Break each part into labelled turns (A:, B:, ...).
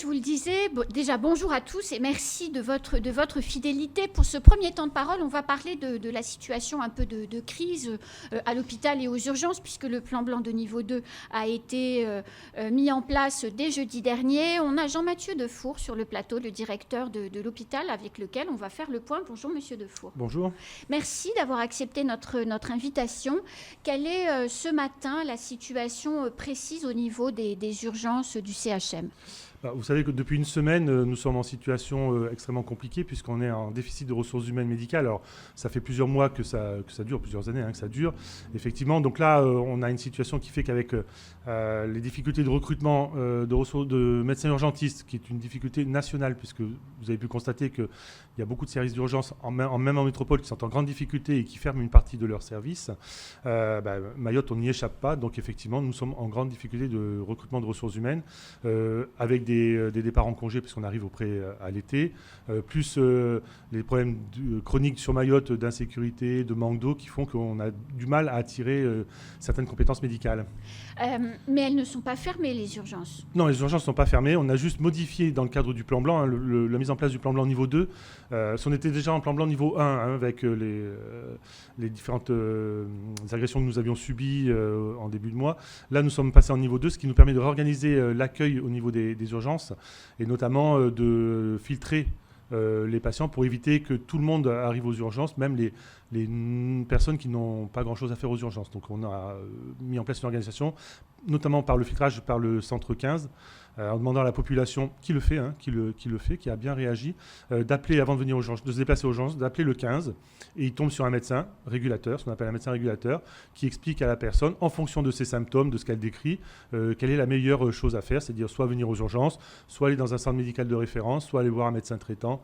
A: je vous le disais, déjà bonjour à tous et merci de votre fidélité. Pour ce premier temps de parole, on va parler de la situation un peu de crise à l'hôpital et aux urgences, puisque le plan blanc de niveau 2 a été mis en place dès jeudi dernier. On a Jean-Mathieu Defour sur le plateau, le directeur de l'hôpital, avec lequel on va faire le point. Bonjour Monsieur Defour.
B: Bonjour.
A: Merci d'avoir accepté notre invitation. Quelle est ce matin la situation précise au niveau des urgences du CHM?
B: Vous savez que depuis une semaine, nous sommes en situation extrêmement compliquée puisqu'on est en déficit de ressources humaines médicales. Alors, ça fait plusieurs mois que ça dure, plusieurs années que ça dure. Effectivement, donc là, on a une situation qui fait qu'avec les difficultés de recrutement de médecins urgentistes, qui est une difficulté nationale, puisque vous avez pu constater qu'il y a beaucoup de services d'urgence, même en métropole, qui sont en grande difficulté et qui ferment une partie de leurs services. Mayotte, on n'y échappe pas. Donc, effectivement, nous sommes en grande difficulté de recrutement de ressources humaines, avec des départs en congé puisqu'on arrive à l'été, plus les problèmes chroniques sur Mayotte d'insécurité, de manque d'eau qui font qu'on a du mal à attirer certaines compétences médicales.
A: Mais elles ne sont pas fermées, les urgences?
B: Non, les urgences ne sont pas fermées. On a juste modifié dans le cadre du plan blanc, la mise en place du plan blanc niveau 2. On était déjà en plan blanc niveau 1 avec les différentes agressions que nous avions subies en début de mois. Là, nous sommes passés en niveau 2, ce qui nous permet de réorganiser l'accueil au niveau des urgences et notamment de filtrer les patients pour éviter que tout le monde arrive aux urgences, même les personnes qui n'ont pas grand-chose à faire aux urgences. Donc on a mis en place une organisation, notamment par le filtrage par le centre 15, en demandant à la population qui le fait, qui a bien réagi, d'appeler avant de venir aux urgences, de se déplacer aux urgences, d'appeler le 15, et il tombe sur un médecin régulateur, ce qu'on appelle un médecin régulateur, qui explique à la personne, en fonction de ses symptômes, de ce qu'elle décrit, quelle est la meilleure chose à faire, c'est-à-dire soit venir aux urgences, soit aller dans un centre médical de référence, soit aller voir un médecin traitant,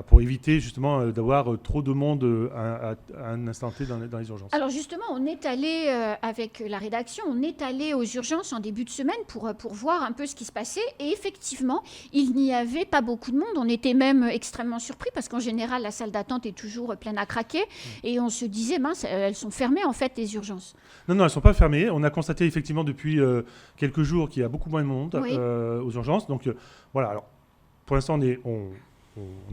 B: pour éviter justement d'avoir trop de monde à un instant T dans les urgences.
A: Alors justement, on est allé avec la rédaction, on est allé aux urgences en début de semaine pour voir un peu ce qui se passait. Et effectivement, il n'y avait pas beaucoup de monde. On était même extrêmement surpris parce qu'en général, la salle d'attente est toujours pleine à craquer. Et on se disait, mince, elles sont fermées en fait, les urgences.
B: Non, elles ne sont pas fermées. On a constaté effectivement depuis quelques jours qu'il y a beaucoup moins de monde aux urgences. Donc voilà, alors pour l'instant, on est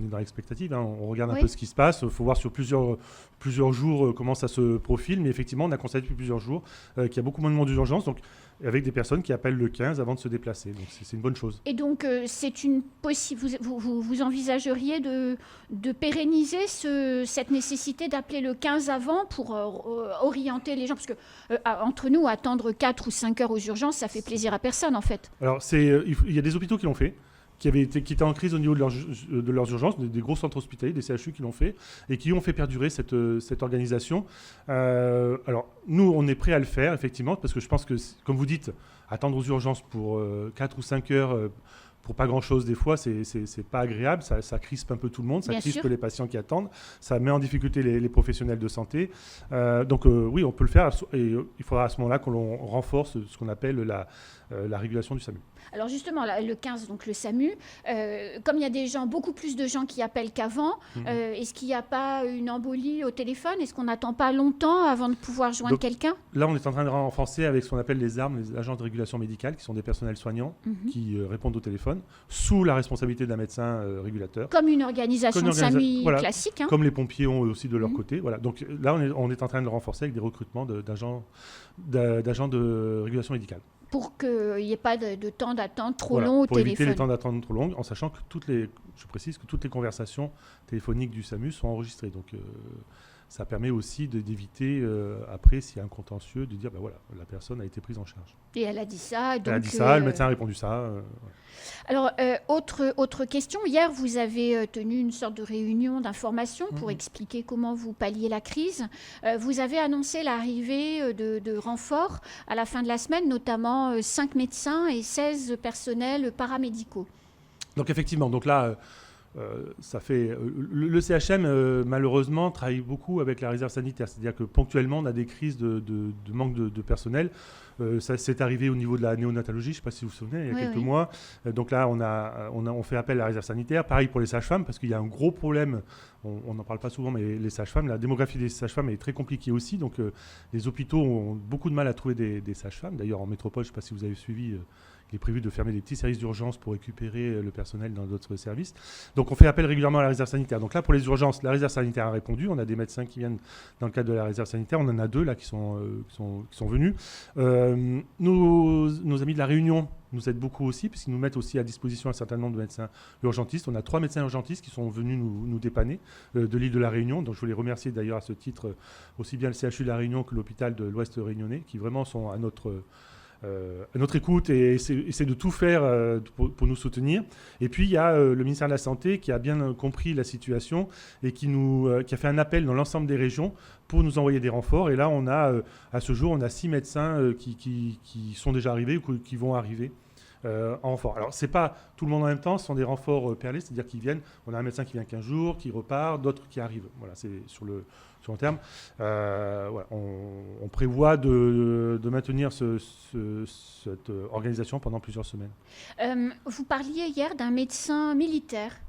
B: dans l'expectative, on regarde un peu ce qui se passe. Il faut voir sur plusieurs jours comment ça se profile. Mais effectivement, on a constaté depuis plusieurs jours qu'il y a beaucoup moins de monde d'urgence, donc avec des personnes qui appellent le 15 avant de se déplacer. Donc c'est une bonne chose.
A: Et donc c'est une possible. Vous envisageriez de pérenniser cette nécessité d'appeler le 15 avant pour orienter les gens, parce que entre nous, attendre 4 ou 5 heures aux urgences, ça fait plaisir à personne en fait.
B: Alors il y a des hôpitaux qui l'ont fait, qui étaient en crise au niveau de leurs urgences, des gros centres hospitaliers, des CHU qui l'ont fait, et qui ont fait perdurer cette organisation. Alors, nous, on est prêts à le faire, effectivement, parce que je pense que, comme vous dites, attendre aux urgences pour 4 ou 5 heures, pour pas grand-chose, des fois, c'est pas agréable, ça crispe un peu tout le monde, ça crispe les patients qui attendent, ça met en difficulté les professionnels de santé. Donc, oui, on peut le faire, et il faudra à ce moment-là qu'on renforce ce qu'on appelle la régulation du SAMU.
A: Alors justement, le 15, donc le SAMU, comme il y a beaucoup plus de gens qui appellent qu'avant, est-ce qu'il n'y a pas une embolie au téléphone? Est-ce qu'on n'attend pas longtemps avant de pouvoir joindre quelqu'un?
B: Là, on est en train de renforcer avec ce qu'on appelle les ARM, les agents de régulation médicale, qui sont des personnels soignants qui répondent au téléphone, sous la responsabilité d'un médecin régulateur.
A: Comme une organisation de SAMU classique.
B: Comme les pompiers ont aussi de leur côté. Voilà. Donc là, on est en train de le renforcer avec des recrutements d'agents de régulation médicale.
A: Pour qu'il n'y ait pas de temps d'attente trop long au téléphone.
B: Pour éviter les temps d'attente trop longs, en sachant que je précise que toutes les conversations téléphoniques du SAMU sont enregistrées. Donc ça permet aussi d'éviter, après, s'il y a un contentieux, de dire, la personne a été prise en charge.
A: Et elle a dit ça. Donc,
B: elle a dit ça, le médecin a répondu ça.
A: Alors, autre question. Hier, vous avez tenu une sorte de réunion d'information pour expliquer comment vous palliez la crise. Vous avez annoncé l'arrivée de renforts à la fin de la semaine, notamment 5 médecins et 16 personnels paramédicaux.
B: Donc, effectivement, là... ça fait le CHM malheureusement travaille beaucoup avec la réserve sanitaire, c'est-à-dire que ponctuellement on a des crises de manque de personnel. Ça s'est arrivé au niveau de la néonatologie, je ne sais pas si vous vous souvenez, il y a quelques mois. Donc là on fait appel à la réserve sanitaire. Pareil pour les sages-femmes, parce qu'il y a un gros problème, on n'en parle pas souvent, mais les sages-femmes, la démographie des sages-femmes est très compliquée aussi. Donc les hôpitaux ont beaucoup de mal à trouver des sages-femmes. D'ailleurs en métropole, je ne sais pas si vous avez suivi, il est prévu de fermer des petits services d'urgence pour récupérer le personnel dans d'autres services. Donc on fait appel régulièrement à la réserve sanitaire. Donc là, pour les urgences, la réserve sanitaire a répondu. On a des médecins qui viennent dans le cadre de la réserve sanitaire. On en a 2 là qui sont venus. Nos amis de la Réunion nous aident beaucoup aussi, puisqu'ils nous mettent aussi à disposition un certain nombre de médecins urgentistes. On a 3 médecins urgentistes qui sont venus nous dépanner de l'île de la Réunion. Donc je voulais remercier d'ailleurs à ce titre aussi bien le CHU de la Réunion que l'hôpital de l'Ouest réunionnais, qui vraiment sont à notre écoute et essaie de tout faire pour nous soutenir. Et puis il y a le ministère de la Santé qui a bien compris la situation et qui a fait un appel dans l'ensemble des régions pour nous envoyer des renforts. Et là, à ce jour, on a 6 médecins qui sont déjà arrivés ou qui vont arriver en renfort. Alors, ce n'est pas tout le monde en même temps, ce sont des renforts perlés, c'est-à-dire qu'ils viennent, on a un médecin qui vient 15 jours, qui repart, d'autres qui arrivent. Voilà, c'est sur le terme. Voilà, on prévoit de maintenir cette organisation pendant plusieurs semaines.
A: Vous parliez hier d'un médecin militaire.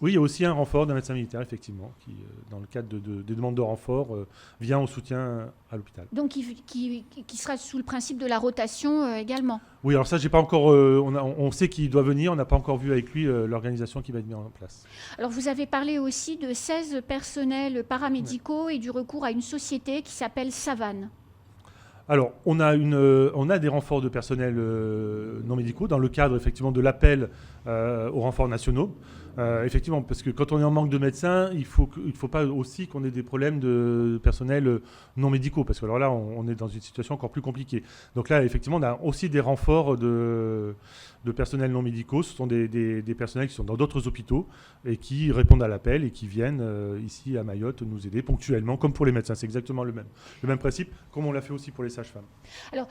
B: Oui, il y a aussi un renfort d'un médecin militaire, effectivement, qui, dans le cadre des demandes de renfort, vient au soutien à l'hôpital.
A: Donc, qui sera sous le principe de la rotation également.
B: Oui, alors ça, j'ai pas encore. On sait qu'il doit venir, on n'a pas encore vu avec lui l'organisation qui va être mise en place.
A: Alors, vous avez parlé aussi de 16 personnels paramédicaux et du recours à une société qui s'appelle Savane.
B: Alors, on a des renforts de personnel non médicaux dans le cadre, effectivement, de l'appel aux renforts nationaux. Effectivement, parce que quand on est en manque de médecins, il faut pas aussi qu'on ait des problèmes de personnel non médicaux, parce que alors là, on est dans une situation encore plus compliquée. Donc là, effectivement, on a aussi des renforts de personnel non médicaux. Ce sont des personnels qui sont dans d'autres hôpitaux et qui répondent à l'appel et qui viennent ici à Mayotte nous aider ponctuellement, comme pour les médecins. C'est exactement le même principe, comme on l'a fait aussi pour les sages-femmes. Alors,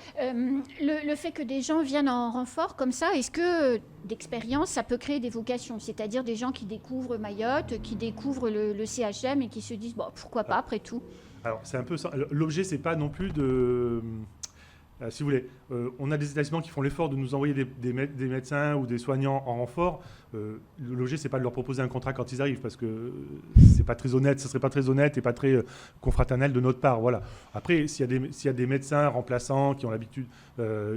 A: le fait que des gens viennent en renfort comme ça, est-ce que d'expérience, ça peut créer des vocations, c'est-à-dire des gens qui découvrent Mayotte, qui découvrent le CHM et qui se disent bon, pourquoi pas après tout.
B: Alors c'est un peu ça. L'objet, c'est pas non plus de si vous voulez, on a des établissements qui font l'effort de nous envoyer des médecins ou des soignants en renfort. L'objet, c'est pas de leur proposer un contrat quand ils arrivent, parce que c'est pas très honnête, ce serait pas très honnête et pas très confraternel de notre part. Voilà. Après, s'il y a des médecins remplaçants qui ont l'habitude,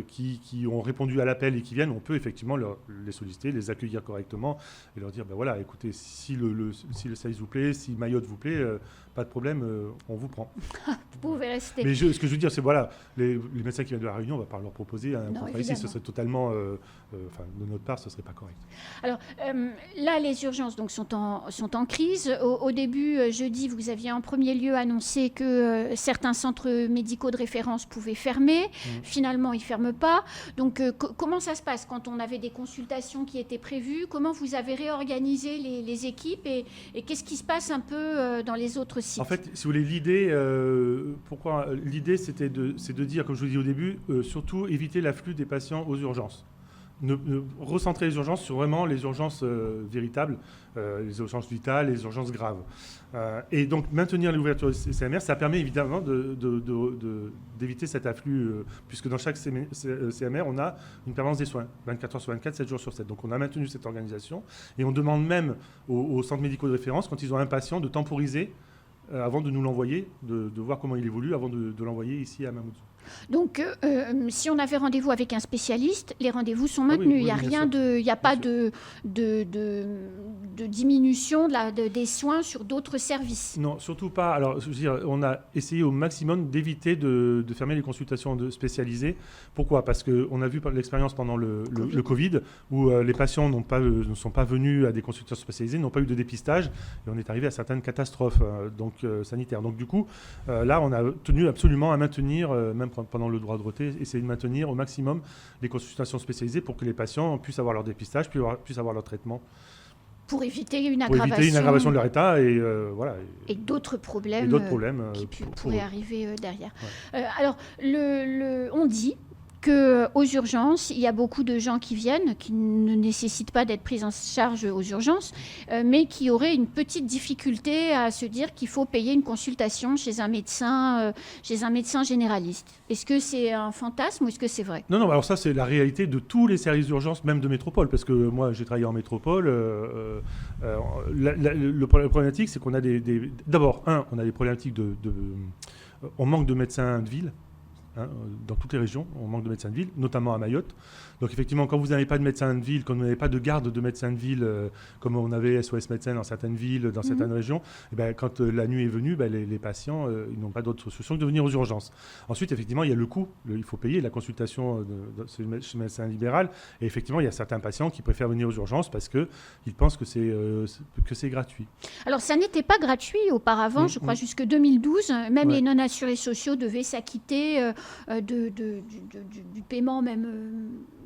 B: qui ont répondu à l'appel et qui viennent, on peut effectivement les solliciter, les accueillir correctement et leur dire, ben voilà, écoutez, si le service vous plaît, si Mayotte vous plaît, pas de problème, on vous prend.
A: Vous pouvez rester.
B: Mais ce que je veux dire, c'est voilà, les médecins qui viennent de la Réunion, on ne va pas leur proposer un contrat ici, ce serait totalement, de notre part, ce ne serait pas correct.
A: Alors là, les urgences donc, sont en crise. Au début, jeudi, vous aviez en premier lieu annoncé que certains centres médicaux de référence pouvaient fermer. Finalement, ils ne ferment pas. Donc comment ça se passe quand on avait des consultations qui étaient prévues? Comment vous avez réorganisé les équipes et qu'est-ce qui se passe un peu dans les autres sites?
B: En fait, si vous voulez, l'idée, c'est de dire, comme je vous dis au début, surtout éviter l'afflux des patients aux urgences. Recentrer les urgences sur vraiment les urgences véritables, les urgences vitales, les urgences graves. Et donc maintenir l'ouverture du CMR, ça permet évidemment d'éviter cet afflux, puisque dans chaque CMR, on a une permanence des soins, 24 heures sur 24, 7 jours sur 7. Donc on a maintenu cette organisation et on demande même aux centres médicaux de référence, quand ils ont un patient, de temporiser avant de nous l'envoyer, de voir comment il évolue, avant de l'envoyer ici à Mamoudzou.
A: Donc, si on avait rendez-vous avec un spécialiste, les rendez-vous sont maintenus. Il n'y a pas de diminution des soins sur d'autres services.
B: Non, surtout pas. Alors, je veux dire, on a essayé au maximum d'éviter de fermer les consultations spécialisées. Pourquoi? Parce qu'on a vu l'expérience pendant le Covid, où les patients ne sont pas venus à des consultations spécialisées, n'ont pas eu de dépistage, et on est arrivé à certaines catastrophes sanitaires. Donc, du coup, là, on a tenu absolument à maintenir, même pendant le droit de retrait, essayer de maintenir au maximum les consultations spécialisées pour que les patients puissent avoir leur dépistage, puissent avoir leur traitement.
A: Pour éviter une aggravation
B: de leur état et voilà.
A: Et d'autres problèmes, qui pourraient arriver derrière. Ouais. Alors, on dit qu'aux urgences, il y a beaucoup de gens qui viennent, qui ne nécessitent pas d'être pris en charge aux urgences, mais qui auraient une petite difficulté à se dire qu'il faut payer une consultation chez un médecin généraliste. Est-ce que c'est un fantasme ou est-ce que c'est vrai?
B: Non, alors ça, c'est la réalité de tous les services d'urgence, même de métropole, parce que moi, j'ai travaillé en métropole. La problématique, c'est qu'on a d'abord, on a des problématiques on manque de médecins de ville. dans toutes les régions, on manque de médecins de ville, notamment à Mayotte. Donc effectivement, quand vous n'avez pas de médecin de ville, quand vous n'avez pas de garde de médecin de ville, comme on avait SOS médecins dans certaines villes, dans certaines régions, et ben, quand la nuit est venue, ben, les patients ils n'ont pas d'autre solution que de venir aux urgences. Ensuite, effectivement, il y a le coût. Il faut payer la consultation chez le médecin libéral. Et effectivement, il y a certains patients qui préfèrent venir aux urgences parce qu'ils pensent que c'est gratuit.
A: Alors, ça n'était pas gratuit auparavant, je crois, jusque 2012. Même les non-assurés sociaux devaient s'acquitter du paiement même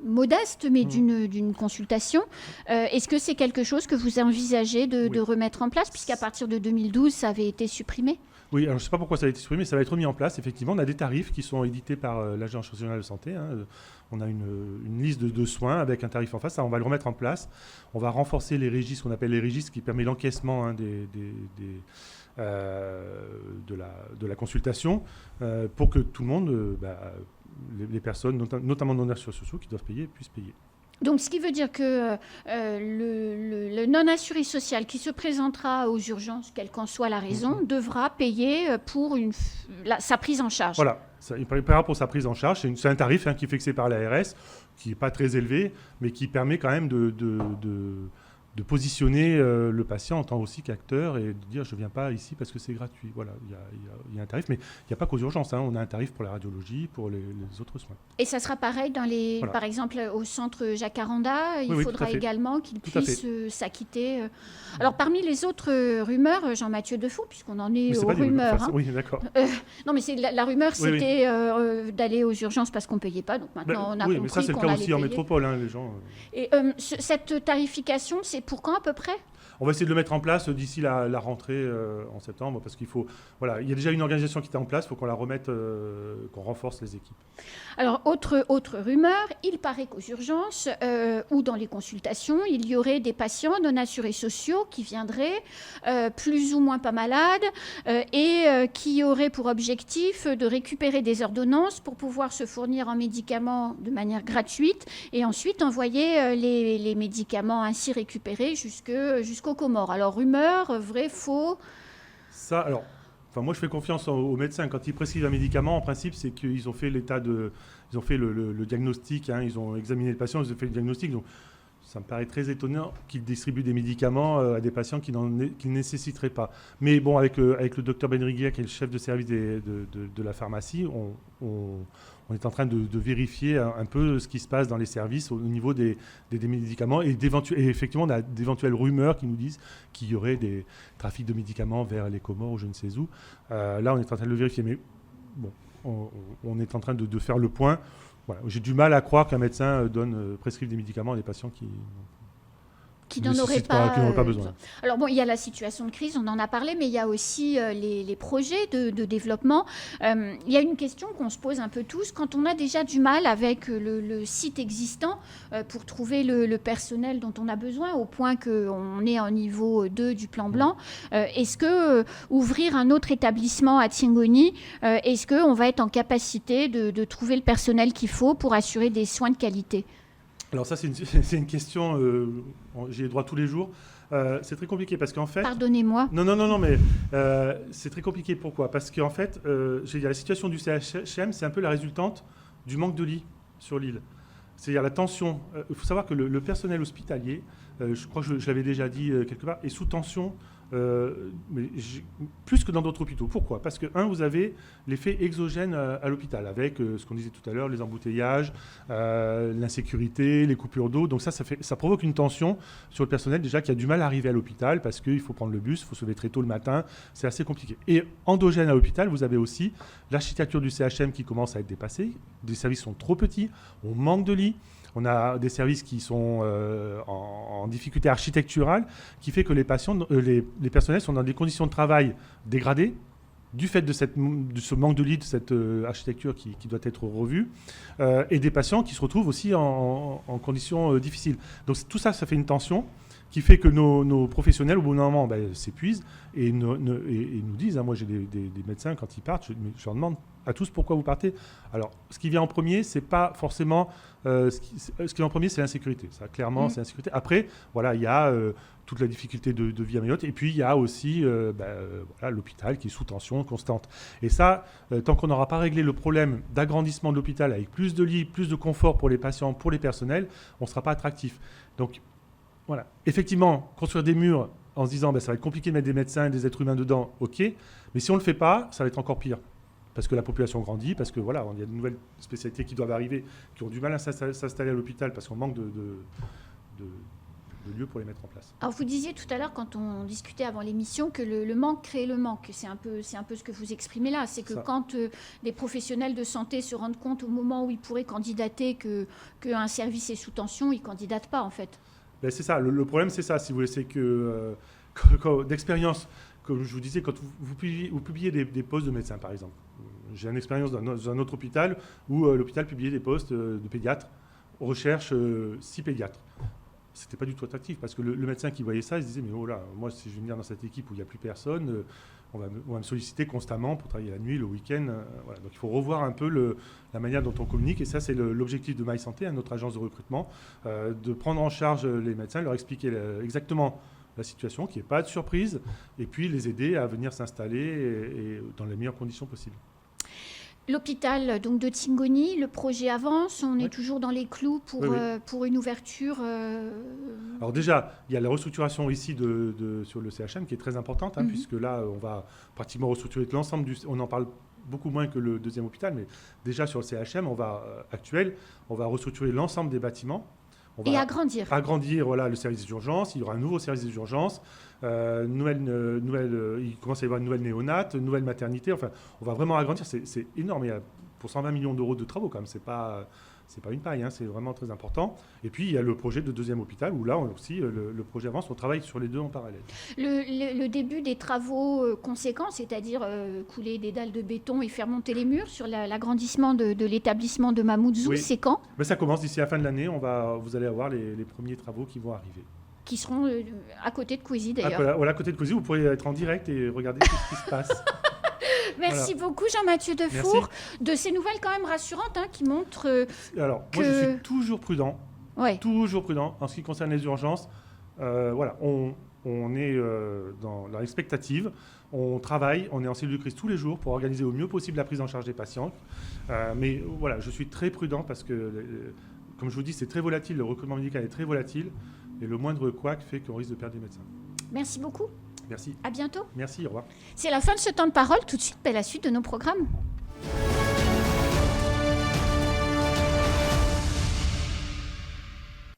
A: modeste, mais d'une consultation. Est-ce que c'est quelque chose que vous envisagez de remettre en place, puisqu'à partir de 2012, ça avait été supprimé ?
B: Oui, alors je ne sais pas pourquoi ça a été supprimé, ça va être remis en place. Effectivement, on a des tarifs qui sont édités par l'Agence nationale de santé. On a une liste de soins avec un tarif en face. Ça, on va le remettre en place. On va renforcer les registres, ce qu'on appelle les registres, qui permet l'encaissement de la consultation pour que tout le monde, les personnes, notamment non-assurés sociaux, qui doivent payer, puissent payer.
A: Donc, ce qui veut dire que le non-assuré social qui se présentera aux urgences, quelle qu'en soit la raison, devra payer pour sa prise en charge.
B: Voilà, il paiera pour sa prise en charge. C'est un tarif qui est fixé par l'ARS, qui n'est pas très élevé, mais qui permet quand même de positionner le patient en tant aussi qu'acteur et de dire je ne viens pas ici parce que c'est gratuit. Voilà, il y a un tarif, mais il n'y a pas qu'aux urgences. On a un tarif pour la radiologie, pour les autres soins.
A: Et ça sera pareil par exemple, au centre Jacques Aranda, il faudra également qu'il puisse s'acquitter. Alors, parmi les autres rumeurs, Jean-Mathieu Defoe, puisqu'on en est aux rumeurs.
B: Oui, d'accord.
A: Non, mais la rumeur, c'était d'aller aux urgences parce qu'on ne payait pas. Donc maintenant, on a compris
B: mais ça, c'est le cas aussi en métropole, les gens.
A: Et cette tarification, c'est pour quand à peu près ?
B: On va essayer de le mettre en place d'ici la rentrée en septembre, parce qu'il faut... Voilà, il y a déjà une organisation qui était en place, il faut qu'on la remette, qu'on renforce les équipes.
A: Alors, autre rumeur, il paraît qu'aux urgences ou dans les consultations, il y aurait des patients non assurés sociaux qui viendraient plus ou moins pas malades et qui auraient pour objectif de récupérer des ordonnances pour pouvoir se fournir en médicaments de manière gratuite et ensuite envoyer les médicaments ainsi récupérés jusqu'aux Comores. Alors, rumeur, vrai, faux ?
B: Ça, alors... Enfin, moi, je fais confiance aux médecins. Quand ils prescrivent un médicament, en principe, c'est qu'ils ont fait ils ont fait le diagnostic, ils ont examiné le patient, ils ont fait le diagnostic. Donc, ça me paraît très étonnant qu'ils distribuent des médicaments à des patients qui ne nécessiteraient pas. Mais bon, avec le docteur Benriguier, qui est le chef de service de la pharmacie, on est en train de vérifier un peu ce qui se passe dans les services au niveau des médicaments et effectivement, on a d'éventuelles rumeurs qui nous disent qu'il y aurait des trafics de médicaments vers les Comores ou je ne sais où. Là, on est en train de le vérifier, mais bon, on est en train de faire le point. Voilà. J'ai du mal à croire qu'un médecin prescrive des médicaments à des patients qui
A: n'en auraient pas
B: besoin.
A: Alors bon, il y a la situation de crise, on en a parlé, mais il y a aussi les projets de développement. Il y a une question qu'on se pose un peu tous. Quand on a déjà du mal avec le site existant pour trouver le personnel dont on a besoin, au point qu'on est en niveau 2 du plan blanc, est-ce que ouvrir un autre établissement à Tiengoni, est-ce qu'on va être en capacité de trouver le personnel qu'il faut pour assurer des soins de qualité ?
B: Alors ça, c'est une question, j'y ai droit tous les jours. C'est très compliqué parce qu'en fait...
A: Pardonnez-moi.
B: Non, mais c'est très compliqué. Pourquoi ? Parce qu'en fait, la situation du CHM, c'est un peu la résultante du manque de lits sur l'île. C'est-à-dire la tension. Il faut savoir que le personnel hospitalier, je crois que je l'avais déjà dit quelque part, est sous tension. Plus que dans d'autres hôpitaux. Pourquoi ? Parce que, vous avez l'effet exogène à l'hôpital, avec ce qu'on disait tout à l'heure, les embouteillages, l'insécurité, les coupures d'eau. Donc ça provoque une tension sur le personnel déjà qui a du mal à arriver à l'hôpital parce qu'il faut prendre le bus, il faut se lever très tôt le matin, c'est assez compliqué. Et endogène à l'hôpital, vous avez aussi l'architecture du CHM qui commence à être dépassée, des services sont trop petits, on manque de lits. On a des services qui sont en difficulté architecturale, qui fait que les personnels sont dans des conditions de travail dégradées du fait de ce manque de lits, de cette architecture qui doit être revue, et des patients qui se retrouvent aussi en conditions difficiles. Donc tout ça, ça fait une tension qui fait que nos professionnels, au bout d'un moment, s'épuisent et nous disent, moi j'ai des médecins, quand ils partent, je leur demande à tous pourquoi vous partez. Alors, ce qui vient en premier, c'est pas forcément... ce qui vient en premier, c'est l'insécurité. Ça, clairement, c'est l'insécurité. Après, voilà, il y a toute la difficulté de vie à Mayotte. Et puis, il y a aussi l'hôpital qui est sous tension constante. Et ça, tant qu'on n'aura pas réglé le problème d'agrandissement de l'hôpital avec plus de lits, plus de confort pour les patients, pour les personnels, on ne sera pas attractif. Donc, voilà. Effectivement, construire des murs en se disant ça va être compliqué de mettre des médecins et des êtres humains dedans, ok. Mais si on ne le fait pas, ça va être encore pire. Parce que la population grandit, parce que voilà, il y a de nouvelles spécialités qui doivent arriver, qui ont du mal à s'installer à l'hôpital parce qu'on manque de lieux pour les mettre en place.
A: Alors vous disiez tout à l'heure, quand on discutait avant l'émission, que le manque crée le manque. C'est un peu ce que vous exprimez là. C'est que quand des professionnels de santé se rendent compte au moment où ils pourraient candidater qu'un service est sous tension, ils ne candidatent pas en fait.
B: C'est ça. Le problème, c'est ça, si vous voulez, c'est que d'expérience, comme je vous disais, quand vous publiez des postes de médecins, par exemple. J'ai une expérience dans un autre hôpital où l'hôpital publiait des postes de pédiatres. On recherche 6 pédiatres. C'était pas du tout attractif parce que le médecin qui voyait ça, il se disait mais oh là, moi si je vais venir dans cette équipe où il n'y a plus personne, on va me solliciter constamment pour travailler la nuit, le week-end. Voilà. Donc il faut revoir un peu la manière dont on communique et ça c'est l'objectif de MySanté, notre agence de recrutement, de prendre en charge les médecins, leur expliquer exactement la situation, qu'il n'y ait pas de surprise et puis les aider à venir s'installer et dans les meilleures conditions possibles.
A: L'hôpital donc de Tingoni, le projet avance, on est toujours dans les clous pour une ouverture.
B: Alors déjà, il y a la restructuration ici sur le CHM qui est très importante, puisque là, on va pratiquement restructurer l'ensemble on en parle beaucoup moins que le deuxième hôpital, mais déjà sur le CHM actuel, on va restructurer l'ensemble des bâtiments.
A: Et agrandir.
B: Agrandir le service des urgences. Il y aura un nouveau service des urgences. Il commence à y avoir une nouvelle néonate, une nouvelle maternité. Enfin, on va vraiment agrandir. C'est énorme. Il y a pour 120 millions d'euros de travaux quand même. C'est pas une paille. C'est vraiment très important. Et puis, il y a le projet de deuxième hôpital où là aussi, le projet avance. On travaille sur les deux en parallèle.
A: Le début des travaux conséquents, c'est-à-dire couler des dalles de béton et faire monter les murs sur l'agrandissement de l'établissement de Mamoudzou, c'est quand ?
B: Ça commence d'ici la fin de l'année. Vous allez avoir les premiers travaux qui vont arriver.
A: Qui seront à côté de Coisy d'ailleurs.
B: Voilà, à côté de Coisy, vous pourrez être en direct et regarder tout ce qui se passe.
A: Merci beaucoup Jean-Mathieu Defour de ces nouvelles quand même rassurantes qui montrent
B: Alors, moi je suis toujours prudent en ce qui concerne les urgences. On est dans l'expectative, on travaille, on est en cellule de crise tous les jours pour organiser au mieux possible la prise en charge des patients. Mais voilà, je suis très prudent parce que, comme je vous dis, c'est très volatile, le recrutement médical est très volatile et le moindre couac fait qu'on risque de perdre des médecins.
A: Merci beaucoup.
B: Merci.
A: À bientôt.
B: Merci, au revoir.
A: C'est la fin de ce temps de parole. Tout de suite, la suite de nos programmes.